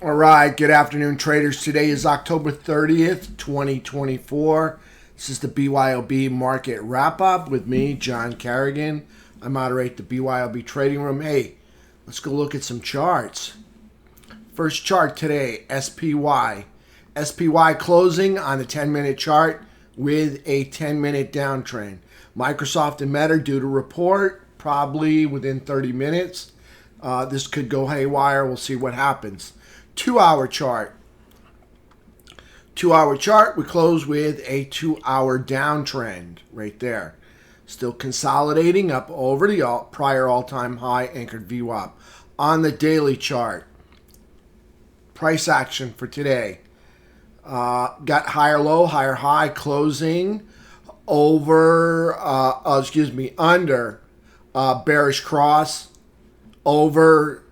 All right, good afternoon, traders. Today is October 30th, 2024. This is the BYOB Market Wrap Up with me, John Carrigan. I moderate the BYOB Trading Room. Hey, let's go look at some charts. First chart today, SPY. SPY closing on a 10-minute chart with a 10-minute downtrend. Microsoft and Meta due to report probably within 30 minutes. This could go haywire. We'll see what happens. 2-hour chart. 2-hour chart, we close with a 2-hour downtrend right there. Still consolidating up over the prior all-time high anchored VWAP. On the daily chart, price action for today. Got higher low, higher high, closing over, under bearish cross over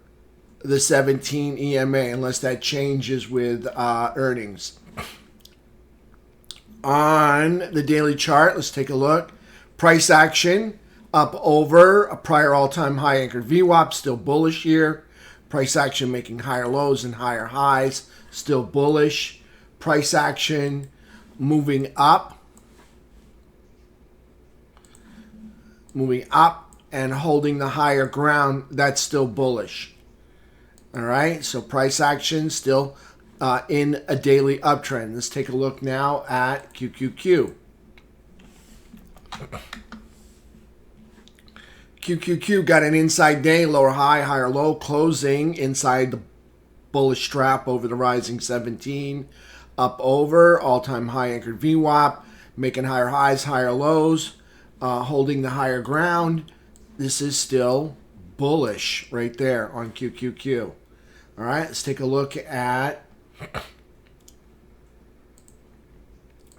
the 17 EMA, unless that changes with earnings. On the daily chart, let's take a look. Price action up over a prior all-time high anchored VWAP, still bullish here. Price action making higher lows and higher highs, still bullish. Price action moving up and holding the higher ground, that's still bullish. All right, so price action still in a daily uptrend. Let's take a look now at QQQ. QQQ got an inside day, lower high, higher low, closing inside the bullish strap over the rising 17, up over all-time high anchored VWAP, making higher highs, higher lows, holding the higher ground. This is still bullish right there on QQQ. All right, let's take a look at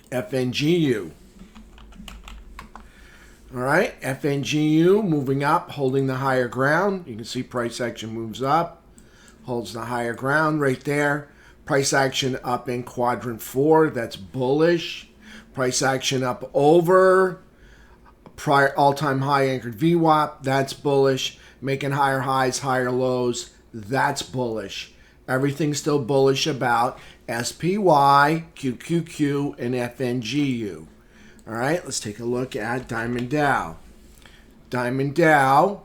FNGU. All right, FNGU moving up, holding the higher ground. You can see price action moves up, holds the higher ground right there. Price action up in quadrant 4, that's bullish. Price action up over prior all-time high anchored VWAP, that's bullish. Making higher highs, higher lows, that's bullish. Everything's still bullish about SPY, QQQ, and FNGU. All right, let's take a look at Diamond Dow. Diamond Dow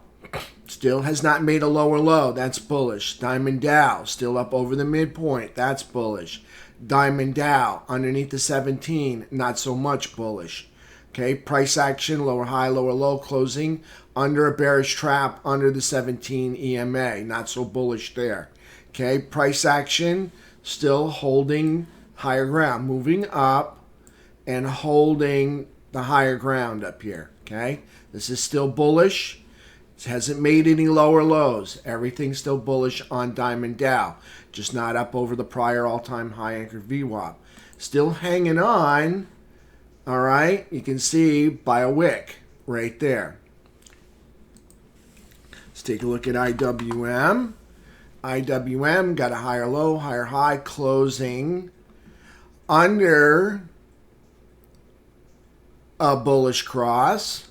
still has not made a lower low, that's bullish. Diamond Dow still up over the midpoint, that's bullish. Diamond Dow underneath the 17, not so much bullish. Okay, price action, lower high, lower low, closing under a bearish trap under the 17 EMA. Not so bullish there. Okay, price action still holding higher ground, moving up and holding the higher ground up here. Okay, this is still bullish. It hasn't made any lower lows. Everything's still bullish on Diamond Dow, just not up over the prior all-time high anchored VWAP. Still hanging on. All right, you can see by a wick right there. Let's take a look at IWM. IWM got a higher low, higher high, closing under a bullish cross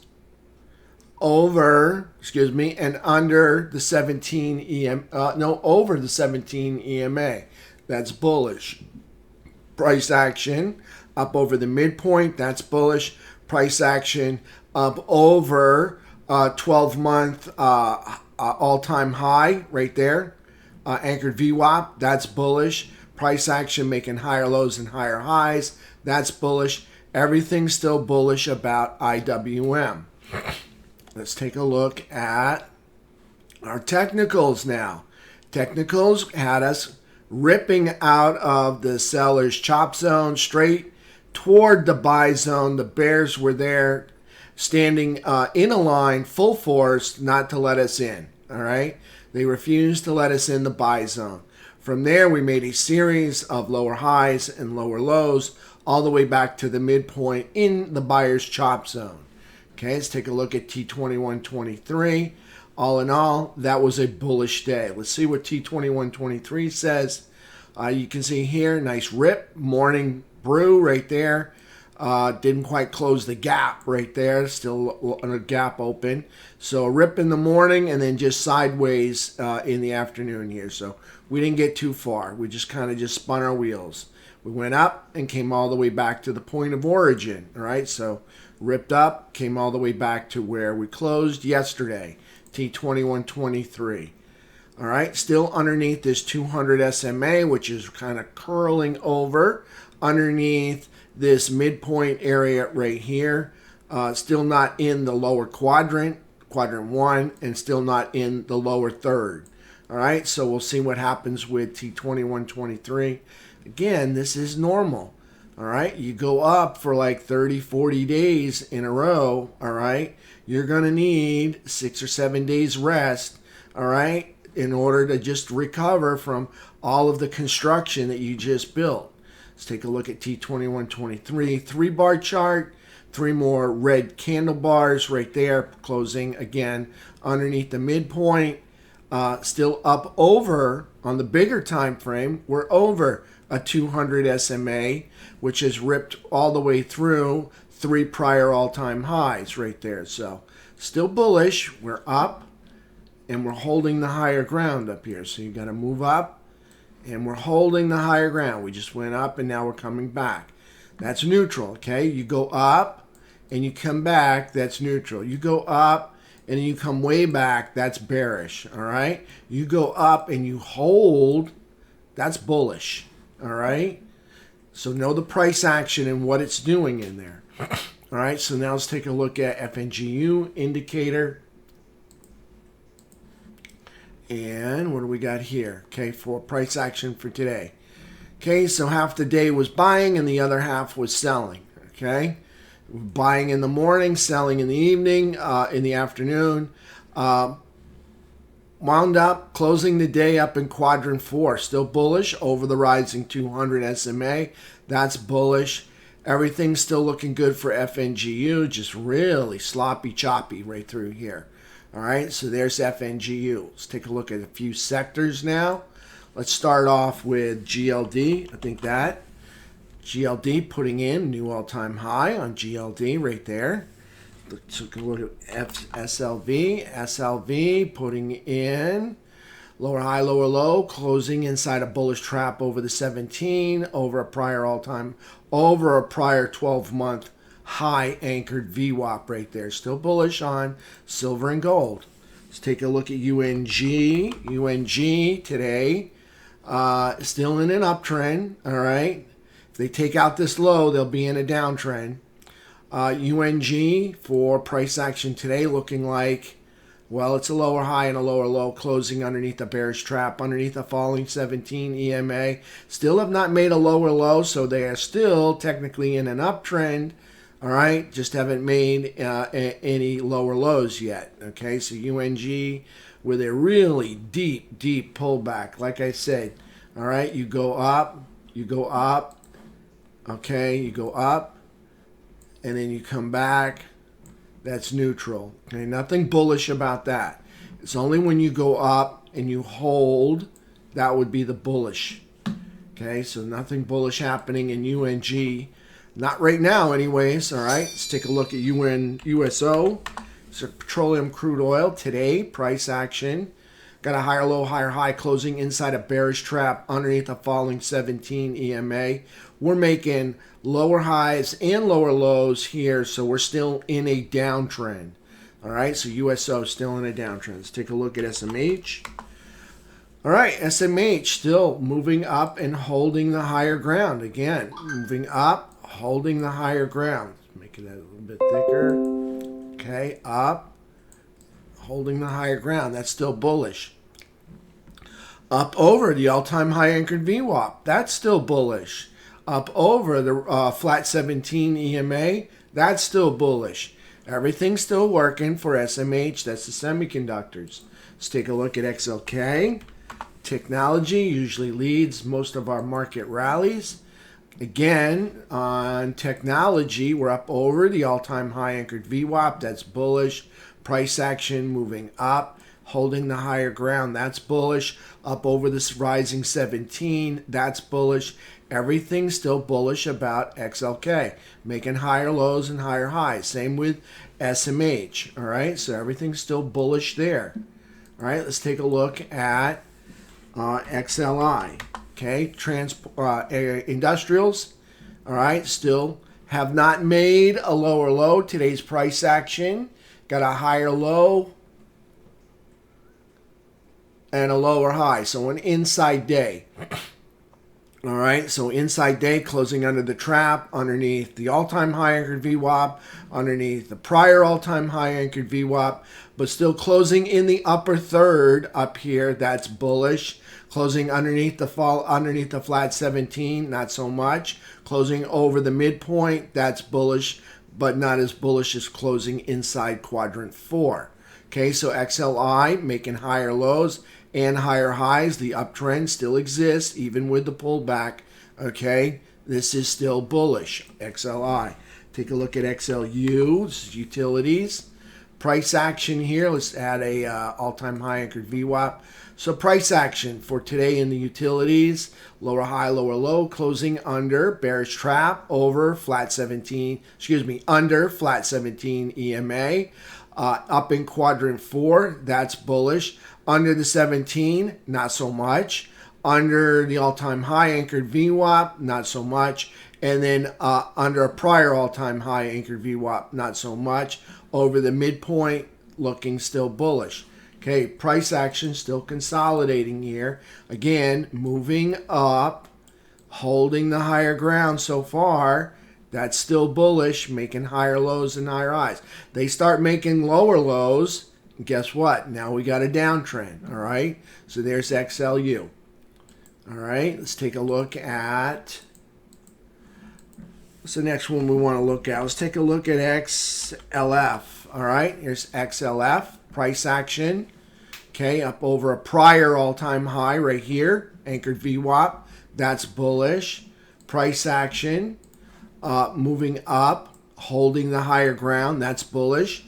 over, and under the 17 over the 17 EMA. That's bullish. Price action up over the midpoint, that's bullish. Price action up over 12-month all-time high right there. Anchored VWAP, that's bullish. Price action making higher lows and higher highs, that's bullish. Everything's still bullish about IWM. Let's take a look at our technicals now. Technicals had us ripping out of the seller's chop zone straight toward the buy zone. The bears were there standing in a line full force not to let us in. All right, they refused to let us in the buy zone. From there, we made a series of lower highs and lower lows all the way back to the midpoint in the buyer's chop zone. Okay, let's take a look at T2123. All in all, that was a bullish day. Let's see what T2123 says. You can see here, nice rip, morning brew right there. Didn't quite close the gap right there. Still a gap open. So a rip in the morning and then just sideways in the afternoon here. So we didn't get too far. We just kind of just spun our wheels. We went up and came all the way back to the point of origin. All right, so ripped up, came all the way back to where we closed yesterday, T2123. All right, still underneath this 200 SMA, which is kind of curling over underneath this midpoint area right here. Still not in the lower quadrant 1, and still not in the lower third. All right, so we'll see what happens with T2123. Again, this is normal. All right, you go up for like 30, 40 days in a row. All right, you're going to need 6 or 7 days rest. All right, in order to just recover from all of the construction that you just built. Let's take a look at T2123, 3-bar chart, 3 more red candle bars right there, closing again underneath the midpoint. Still up over on the bigger time frame. We're over a 200 SMA, which has ripped all the way through 3 prior all-time highs right there. So still bullish. We're up, and we're holding the higher ground up here. So you got to move up, and we're holding the higher ground. We just went up, and now we're coming back. That's neutral, okay? You go up, and you come back. That's neutral. You go up, and you come way back. That's bearish, all right? You go up, and you hold. That's bullish, all right? So know the price action and what it's doing in there. All right, so now let's take a look at FNGU indicator. And what do we got here? Okay, for price action for today. Okay, so half the day was buying and the other half was selling. Okay, buying in the morning, selling in the evening, in the afternoon. Wound up closing the day up in quadrant 4. Still bullish over the rising 200 SMA. That's bullish. Everything's still looking good for FNGU. Just really sloppy choppy right through here. All right, so there's FNGU. Let's take a look at a few sectors now. Let's start off with GLD. I think that GLD putting in new all-time high on GLD right there. Let's take a look at SLV. SLV putting in lower high, lower low, closing inside a bullish trap over the 17, over a prior all-time, over a prior 12-month high anchored VWAP right there. Still bullish on silver and gold. Let's take a look at UNG. UNG today, still in an uptrend, all right? If they take out this low, they'll be in a downtrend. UNG for price action today looking like, well, it's a lower high and a lower low, closing underneath a bearish trap, underneath a falling 17 EMA. Still have not made a lower low, so they are still technically in an uptrend. All right, just haven't made any lower lows yet. Okay, so UNG with a really deep, deep pullback. Like I said, all right, you go up, okay, you go up, and then you come back. That's neutral. Okay, nothing bullish about that. It's only when you go up and you hold, that would be the bullish. Okay, so nothing bullish happening in UNG. Not right now anyways, all right? Let's take a look at USO. So petroleum crude oil today, price action. Got a higher low, higher high, closing inside a bearish trap underneath a falling 17 EMA. We're making lower highs and lower lows here, so we're still in a downtrend. All right, so USO still in a downtrend. Let's take a look at SMH. All right, SMH still moving up and holding the higher ground. Again, moving up, holding the higher ground. Let's make it a little bit thicker. Okay, up, holding the higher ground. That's still bullish. Up over the all-time high anchored VWAP. That's still bullish. Up over the flat 17 EMA. That's still bullish. Everything's still working for SMH. That's the semiconductors. Let's take a look at XLK. Technology usually leads most of our market rallies. Again, on technology, we're up over the all-time high anchored VWAP. That's bullish. Price action moving up. holding the higher ground. That's bullish. Up over this rising 17. That's bullish. Everything's still bullish about XLK, making higher lows and higher highs. Same with SMH. All right, so everything's still bullish there. All right, let's take a look at XLI. Okay, industrials. All right, still have not made a lower low. Today's price action got a higher low and a lower high. So an inside day. All right, so inside day closing under the trap, underneath the all-time high anchored VWAP, underneath the prior all-time high anchored VWAP, but still closing in the upper third up here. That's bullish. Closing underneath the flat 17, not so much. Closing over the midpoint, that's bullish, but not as bullish as closing inside quadrant 4. Okay, so XLI making higher lows and higher highs. The uptrend still exists even with the pullback. Okay, this is still bullish. XLI. Take a look at XLU. This is utilities. Price action here. Let's add a all-time high anchored VWAP. So price action for today in the utilities, lower high, lower low, closing under bearish trap over flat 17, under flat 17 EMA. Up in quadrant 4, that's bullish. Under the 17, not so much. Under the all-time high anchored VWAP, not so much. And then under a prior all-time high anchored VWAP, not so much. Over the midpoint, looking still bullish. Okay, price action still consolidating here. Again, moving up, holding the higher ground so far. That's still bullish, making higher lows and higher highs. They start making lower lows. Guess what? Now we got a downtrend. All right, so there's XLU. All right, let's take a look at. What's the next one we want to look at? Let's take a look at XLF. All right, here's XLF. Price action, okay, up over a prior all-time high right here, anchored VWAP, that's bullish. Price action, moving up, holding the higher ground, that's bullish.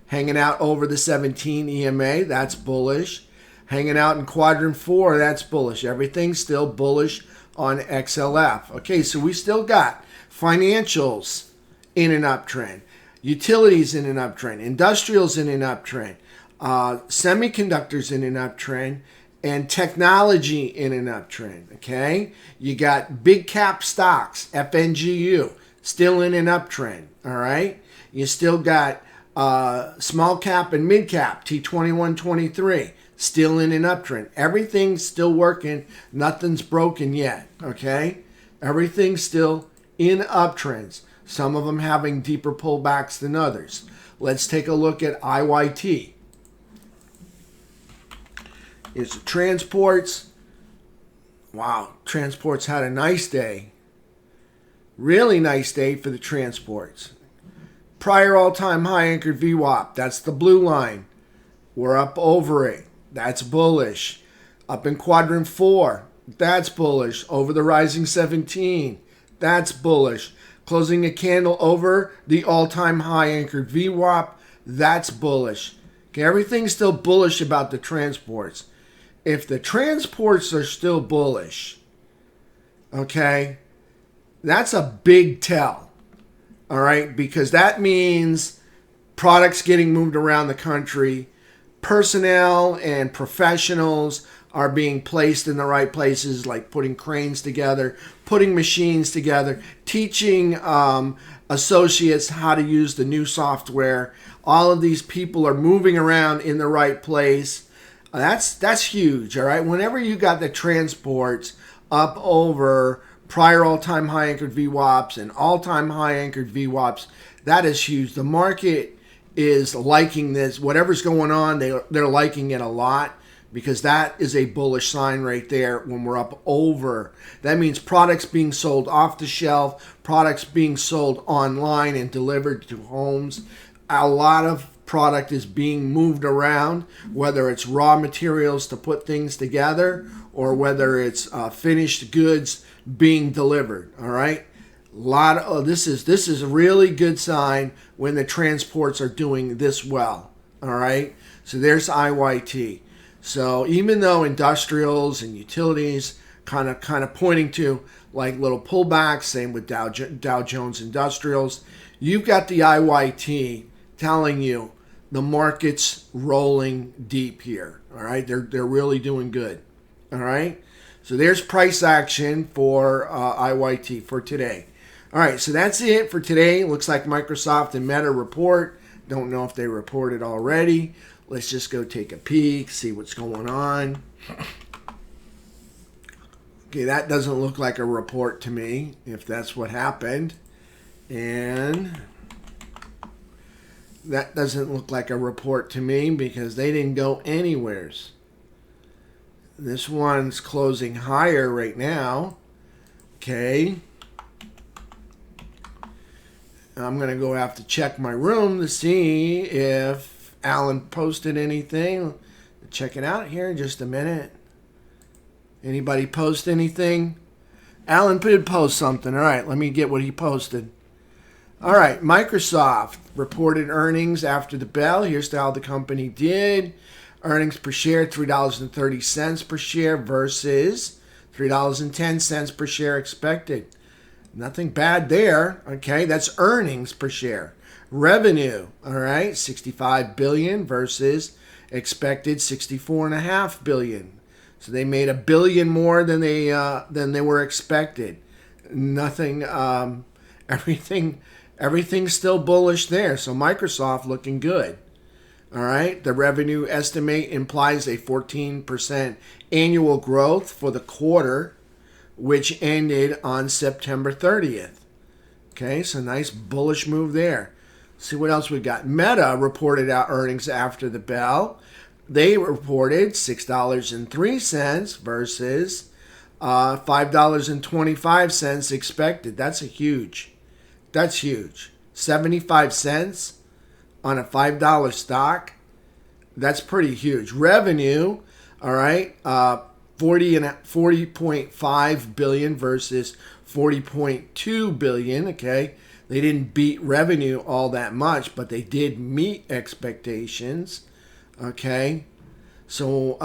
Hanging out over the 17 EMA, that's bullish. Hanging out in quadrant 4, that's bullish. Everything's still bullish on XLF. Okay, so we still got financials in an uptrend. Utilities in an uptrend, industrials in an uptrend, semiconductors in an uptrend, and technology in an uptrend, okay? You got big cap stocks, FNGU, still in an uptrend, all right? You still got small cap and mid cap, T2123, still in an uptrend. Everything's still working, nothing's broken yet, okay? Everything's still in uptrends. Some of them having deeper pullbacks than others. Let's take a look at IYT. It's transports. Wow, transports had a nice day. Really nice day for the transports. Prior all-time high anchored VWAP. That's the blue line. We're up over it. That's bullish. Up in quadrant 4. That's bullish. Over the rising 17. That's bullish. Closing a candle over the all-time high anchored VWAP, that's bullish. Okay, everything's still bullish about the transports. If the transports are still bullish, okay, that's a big tell, all right, because that means products getting moved around the country, personnel and professionals are being placed in the right places, like putting cranes together, putting machines together, teaching associates how to use the new software. All of these people are moving around in the right place. That's huge, all right? Whenever you got the transports up over prior all-time high anchored VWAPs and all-time high anchored VWAPs, that is huge. The market is liking this. Whatever's going on, they're liking it a lot, because that is a bullish sign right there when we're up over. That means products being sold off the shelf, products being sold online and delivered to homes. A lot of product is being moved around, whether it's raw materials to put things together or whether it's finished goods being delivered, all right? This is a really good sign when the transports are doing this well, all right? So there's IYT. So even though industrials and utilities kind of pointing to like little pullbacks, same with Dow Jones Industrials, you've got the IYT telling you the market's rolling deep here. All right, they're really doing good. All right, so there's price action for IYT for today. All right, so that's it for today. Looks like Microsoft and Meta report. Don't know if they reported already. Let's just go take a peek, see what's going on. Okay, that doesn't look like a report to me, if that's what happened. And that doesn't look like a report to me because they didn't go anywheres. This one's closing higher right now. Okay. I'm going to go have to check my room to see if Alan posted anything. Check it out here in just a minute. Anybody post anything? Alan did post something. All right, let me get what he posted. All right, Microsoft reported earnings after the bell. Here's how the company did. Earnings per share, $3.30 per share versus $3.10 per share expected. Nothing bad there. Okay, that's earnings per share. Revenue, all right, $65 billion versus expected $64.5 billion. So they made $1 billion more than they were expected. Nothing. Everything's still bullish there. So Microsoft looking good. All right, the revenue estimate implies a 14% annual growth for the quarter, which ended on September 30th. Okay, so nice bullish move there. See what else we got. Meta reported out earnings after the bell. They reported $6.03 versus $5.25 expected. That's huge. 75 cents on a $5 stock. That's pretty huge. Revenue, all right, 40.5 billion versus 40.2 billion. Okay, they didn't beat revenue all that much, but they did meet expectations. Okay, so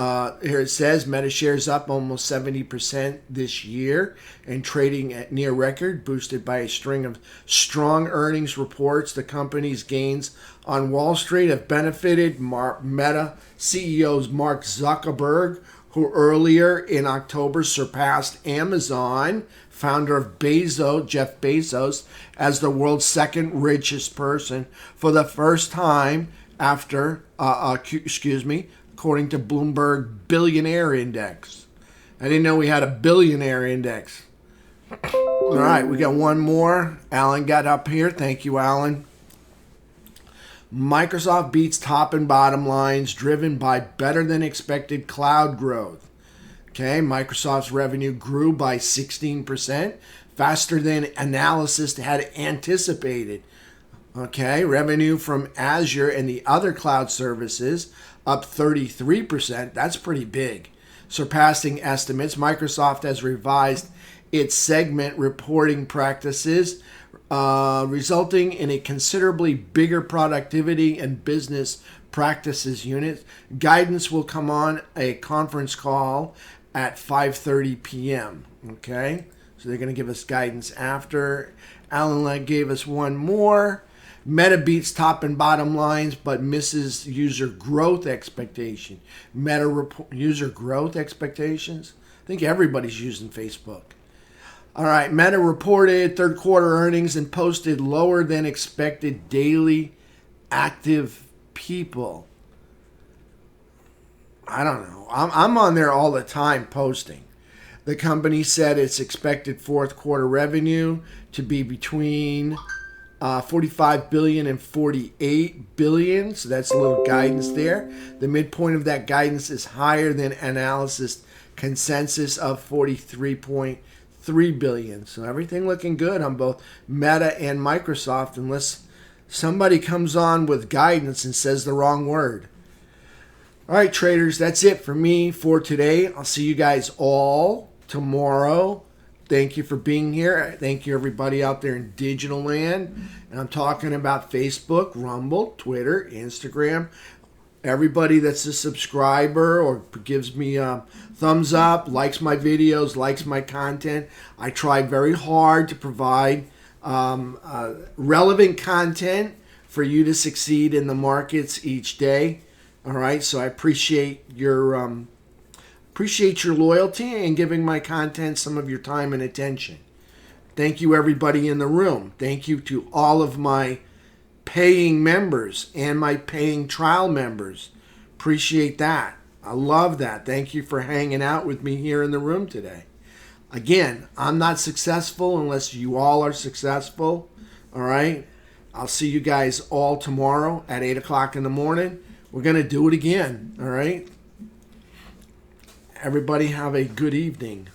here it says Meta shares up almost 70% this year and trading at near record, boosted by a string of strong earnings reports. The company's gains on Wall Street have benefited Meta CEO's Mark Zuckerberg, who earlier in October surpassed Amazon founder of Jeff Bezos, as the world's second richest person for the first time after, according to Bloomberg Billionaire Index. I didn't know we had a billionaire index. All right, we got one more. Alan got up here. Thank you, Alan. Microsoft beats top and bottom lines driven by better than expected cloud growth. Okay, Microsoft's revenue grew by 16%, faster than analysts had anticipated. Okay, revenue from Azure and the other cloud services up 33%. That's pretty big. Surpassing estimates, Microsoft has revised its segment reporting practices, resulting in a considerably bigger productivity and business practices unit. Guidance will come on a conference call at 5:30 p.m. Okay, so they're going to give us guidance after. Alan gave us one more. Meta beats top and bottom lines, but misses user growth expectation. User growth expectations? I think everybody's using Facebook. All right, Meta reported third quarter earnings and posted lower than expected daily active people. I don't know. I'm on there all the time posting. The company said its expected fourth quarter revenue to be between 45 billion and 48 billion. So that's a little guidance there. The midpoint of that guidance is higher than analysis consensus of 43.3 billion. So everything looking good on both Meta and Microsoft, unless somebody comes on with guidance and says the wrong word. All right, traders, that's it for me for today. I'll see you guys all tomorrow. Thank you for being here. Thank you, everybody out there in digital land. And I'm talking about Facebook, Rumble, Twitter, Instagram, Everybody that's a subscriber or gives me a thumbs up, likes my videos, likes my content. I try very hard to provide relevant content for you to succeed in the markets each day. All right, so I appreciate your loyalty and giving my content some of your time and attention. Thank you, everybody in the room. Thank you to all of my paying members and my paying trial members. Appreciate that. I love that. Thank you for hanging out with me here in the room today. Again, I'm not successful unless you all are successful. All right. I'll see you guys all tomorrow at 8 o'clock in the morning. We're going to do it again. All right. Everybody have a good evening.